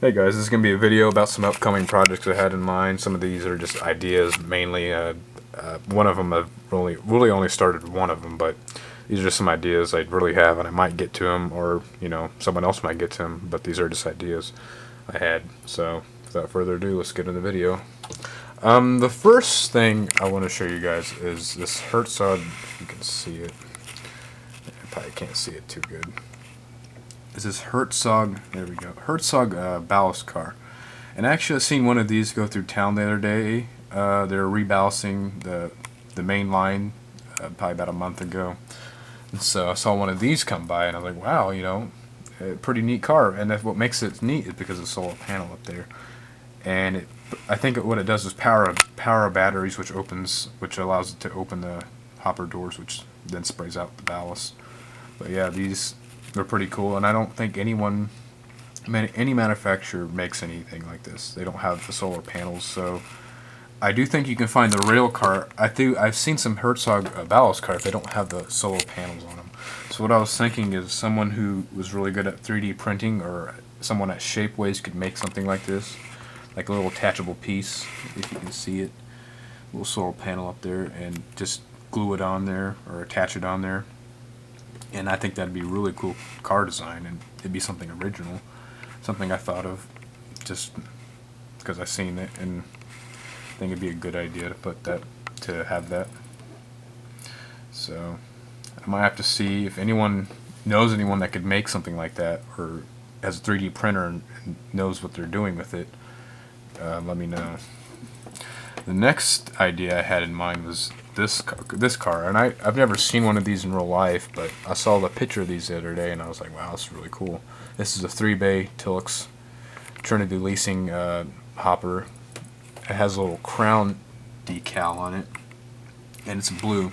Hey guys, this is going to be a video about some upcoming projects I had in mind. Some of these are just ideas, mainly. One of them I've really only started one of them, but these are just some ideas I really have, and I might get to them, or someone else might get to them. But these are just ideas I had. So without further ado, let's get into the video. The first thing I want to show you guys is this Herzog. If you can see it, I probably can't see it too good. Is this Herzog? There we go. Herzog ballast car. And actually, I've seen one of these go through town the other day. They're reballasting the main line probably about a month ago. And so I saw one of these come by, and I was like, wow, a pretty neat car. And that's what makes it neat is because of the solar panel up there. And I think what it does is power batteries, which allows it to open the hopper doors, which then sprays out the ballast. But yeah, they're pretty cool, and I don't think any manufacturer makes anything like this. They don't have the solar panels, so I do think you can find the rail car. I've seen some Herzog ballast cars. They don't have the solar panels on them. So what I was thinking is someone who was really good at 3D printing, or someone at Shapeways, could make something like this, like a little attachable piece, if you can see it, a little solar panel up there, and just glue it on there or attach it on there. And I think that'd be a really cool car design, and it'd be something original, something I thought of just because I seen it, and I think it'd be a good idea to have that. So I might have to see if anyone knows anyone that could make something like that, or has a 3D printer and knows what they're doing with it. Let me know. The next idea I had in mind was this car, and I've never seen one of these in real life, but I saw the picture of these the other day, and I was like, wow, this is really cool. This is a 3-bay Tilux Trinity Leasing hopper. It has a little crown decal on it, and it's blue.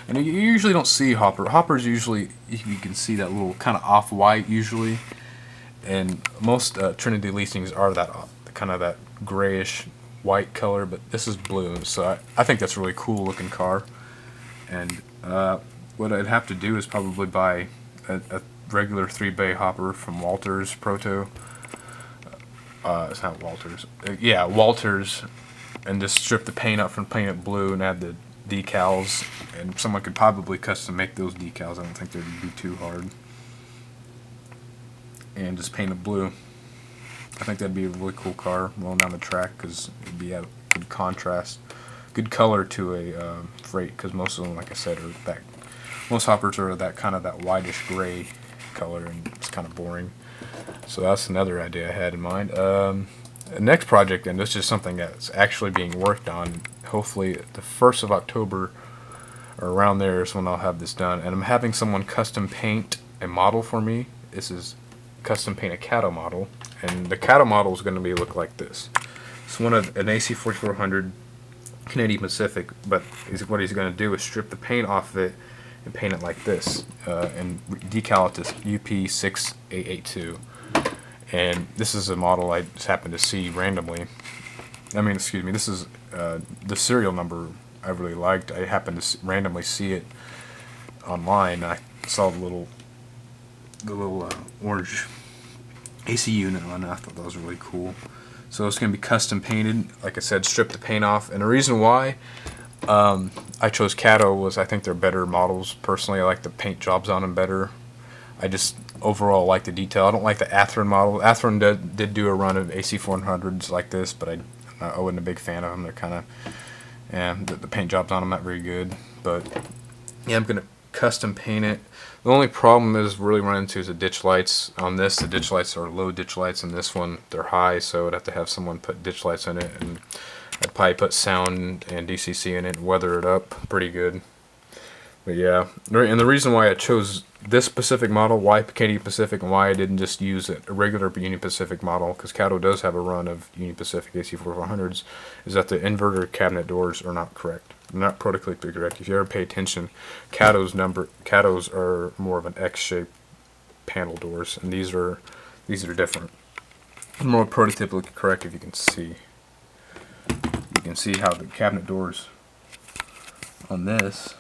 And you usually don't see hoppers. Usually you can see that little kind of off-white usually, and most Trinity Leasings are that kind of that grayish white color, but this is blue, so I think that's a really cool looking car. And what I'd have to do is probably buy a regular 3-bay hopper from Walters Proto. It's not Walters. Yeah, Walters, and just strip the paint up from paint it blue and add the decals. And someone could probably custom make those decals. I don't think they'd be too hard. And just paint it blue. I think that'd be a really cool car rolling down the track, because it'd be a good contrast, good color to a freight, because most of them, like I said, most hoppers are that kind of that whitish gray color, and it's kind of boring. So that's another idea I had in mind. The next project, and this is something that's actually being worked on, hopefully the 1st of October or around there is when I'll have this done, and I'm having someone custom paint a model for me. This is custom paint a Kato model, and the Kato model is going to look like this. It's an AC4400 Canadian Pacific, but what he's going to do is strip the paint off of it and paint it like this, and decal it to UP6882. And this is a model I just happened to see randomly. This is the serial number I really liked. I happened to randomly see it online. I saw the little orange AC unit on it. I thought that was really cool. So it's going to be custom painted. Like I said, strip the paint off. And the reason why I chose Kato was I think they're better models. Personally, I like the paint jobs on them better. I just overall like the detail. I don't like the Athearn model. Athearn did do a run of AC400s like this, but I wasn't a big fan of them. They're kind of, the paint jobs on them not very good. But yeah, I'm going to custom paint it. The only problem is really run into is the ditch lights. On this, the ditch lights are low ditch lights, and this one they're high, so I'd have to have someone put ditch lights in it, and I'd probably put sound and DCC in it and weather it up pretty good. But yeah, and the reason why I chose this Pacific model, why Canadian Pacific, and why I didn't just use a regular Union Pacific model, because Kato does have a run of Union Pacific AC4400s, is that the inverter cabinet doors are not correct. They're not prototypically correct. If you ever pay attention, Kato's are more of an X-shaped panel doors, and these are different. More prototypically correct. If you can see, how the cabinet doors on this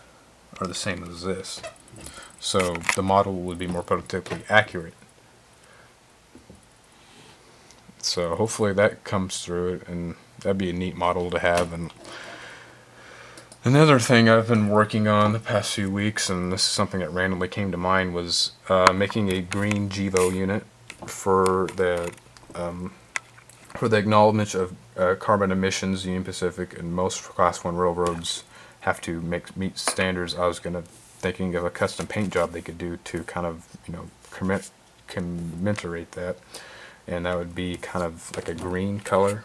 are the same as this. So the model would be more prototypically accurate. So hopefully that comes through, and that'd be a neat model to have. And another thing I've been working on the past few weeks, and this is something that randomly came to mind, was making a green GEVO unit for the acknowledgement of carbon emissions. Union Pacific and most Class 1 railroads have to meet standards. I was thinking of a custom paint job they could do to kind of, commemorate that, and that would be kind of like a green color.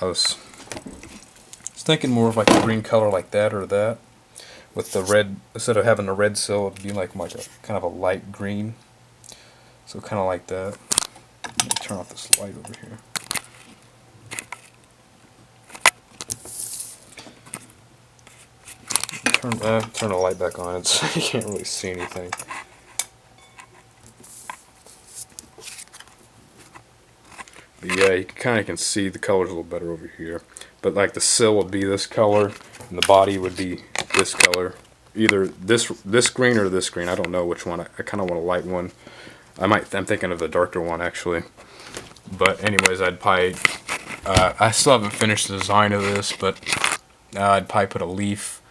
I was thinking more of like a green color like that, or that, with the red, instead of having a red sill, it'd be like a kind of a light green. So kind of like that. Let me turn off this light over here. Turn the light back on, you can't really see anything. But yeah, you kind of can see the colors a little better over here. But like the sill would be this color, and the body would be this color. Either this green or this green. I don't know which one. I kind of want a light one. I'm thinking of the darker one actually. But anyways, I'd probably I still haven't finished the design of this, but I'd probably put a leaf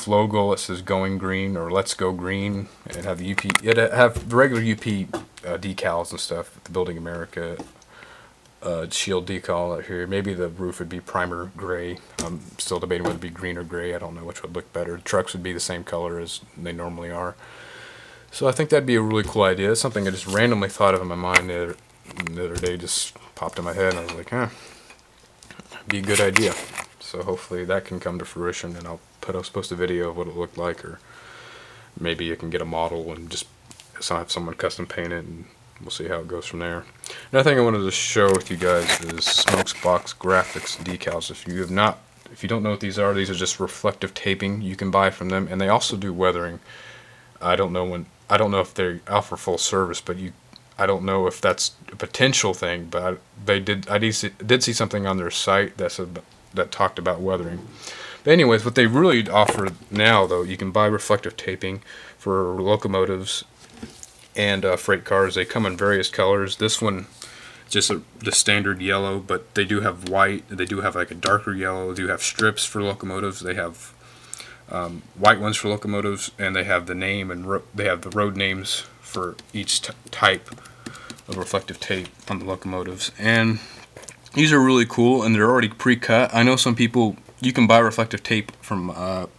logo that says "Going Green" or "Let's Go Green," and have the UP. It'd have the regular UP decals and stuff. The Building America shield decal out here. Maybe the roof would be primer gray. I'm still debating whether it would be green or gray. I don't know which would look better. The trucks would be the same color as they normally are. So I think that'd be a really cool idea. It's something I just randomly thought of in my mind the other day. Just popped in my head, and I was like, it'd be a good idea. So hopefully that can come to fruition, and I'll post a video of what it looked like, or maybe you can get a model and just have someone custom paint it, and we'll see how it goes from there. Another thing I wanted to show with you guys is Smokebox Graphics decals. If you don't know what these are just reflective taping you can buy from them, and they also do weathering. I don't know if they offer full service, but I don't know if that's a potential thing, but I did see something on their site that talked about weathering. But anyways, what they really offer now, though, you can buy reflective taping for locomotives and freight cars. They come in various colors. This one, just the standard yellow, but they do have white. They do have like a darker yellow. They do have strips for locomotives. They have white ones for locomotives, and they have the name and they have the road names for each type of reflective tape on the locomotives. And these are really cool, and they're already pre-cut. I know some people, you can buy reflective tape from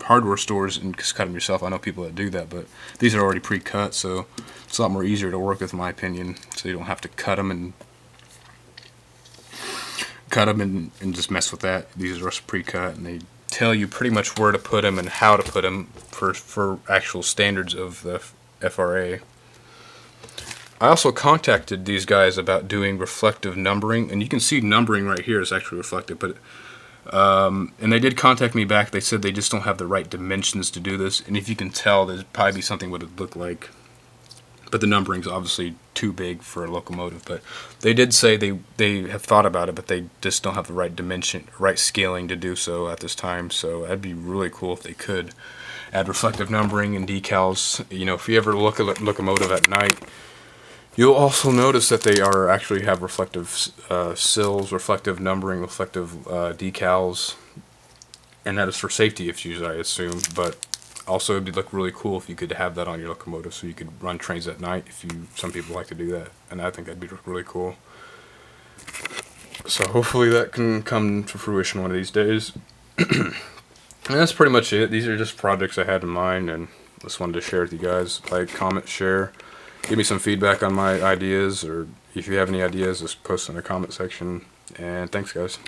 hardware stores and just cut them yourself. I know people that do that, but these are already pre-cut, so it's a lot more easier to work with, in my opinion. So you don't have to cut them and just mess with that. These are just pre-cut, and they tell you pretty much where to put them and how to put them for actual standards of the FRA. I also contacted these guys about doing reflective numbering, and you can see numbering right here is actually reflective, but and they did contact me back. They said they just don't have the right dimensions to do this, and if you can tell, there'd probably be something what it would look like, but the numbering's obviously too big for a locomotive. But they did say they have thought about it, but they just don't have the right dimension, right scaling to do so at this time. So that'd be really cool if they could add reflective numbering and decals. If you ever look at a locomotive at night, you'll also notice that they actually have reflective sills, reflective numbering, reflective decals, and that is for safety issues, I assume. But also, it'd look really cool if you could have that on your locomotive, so you could run trains at night. Some people like to do that, and I think that'd be really cool. So hopefully that can come to fruition one of these days. And that's pretty much it. These are just projects I had in mind, and just wanted to share with you guys. Like, comment, share. Give me some feedback on my ideas, or if you have any ideas, just post in the comment section. And thanks, guys.